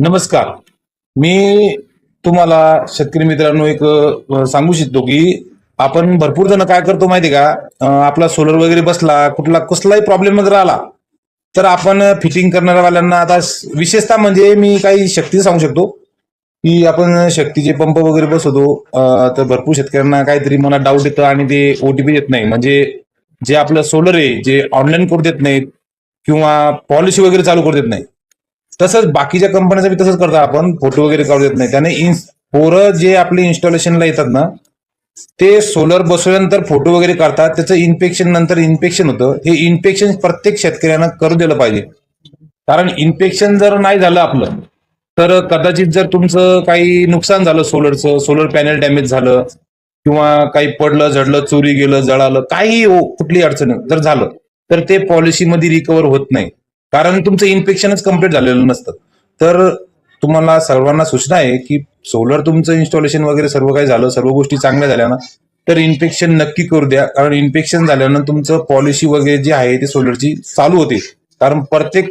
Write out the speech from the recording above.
नमस्कार. मी तुम्हाला शेतकरी मित्रांनो एक सांगू इच्छितो की आपण भरपूर जण काय करतो माहिती का? आपला सोलर वगैरे बसला, कुठला कसलाही प्रॉब्लेम जर आला तर आपण फिटिंग करणाऱ्यावाल्यांना आता विशेषतः म्हणजे मी काही शक्ती सांगू शकतो की आपण शक्तीचे पंप वगैरे बसवतो. तर भरपूर शेतकऱ्यांना काहीतरी मनात डाऊट येतं आणि ते ओटीपी देत नाही. म्हणजे जे आपलं सोलर आहे जे ऑनलाईन करू देत नाहीत किंवा पॉलिसी वगैरे चालू करू देत नाही. तसंच बाकीच्या कंपन्यांचं बी तसंच करतो आपण, फोटो वगैरे काढू देत नाही. त्याने पोरं जे आपले इन्स्टॉलेशनला येतात ना, ते सोलर बसवल्यानंतर फोटो वगैरे काढतात. त्याचं इन्स्पेक्शन होतं. हे इन्स्पेक्शन प्रत्येक शेतकऱ्यानं करू दिलं पाहिजे. कारण इन्स्पेक्शन जर नाही झालं आपलं, तर कदाचित जर तुमचं काही नुकसान झालं सोलरचं, सोलर पॅनल डॅमेज झालं किंवा काही पडलं, झडलं, चोरी गेलं, जळालं, काही कुठली अडचण जर झालं, तर ते पॉलिसीमध्ये रिकव्हर होत नाही. कारण तुमचं इन्स्पेक्शनच कम्प्लीट झालेलं नसतं. तर तुम्हाला सर्वांना सूचना आहे की सोलर तुमचं इन्स्टॉलेशन वगैरे सर्व काही झालं, सर्व गोष्टी चांगल्या झाल्या ना, तर इन्स्पेक्शन नक्की करू द्या. कारण इन्स्पेक्शन झाल्यानं तुमचं पॉलिसी वगैरे जी आहे ती सोलरची चालू होते. कारण प्रत्येक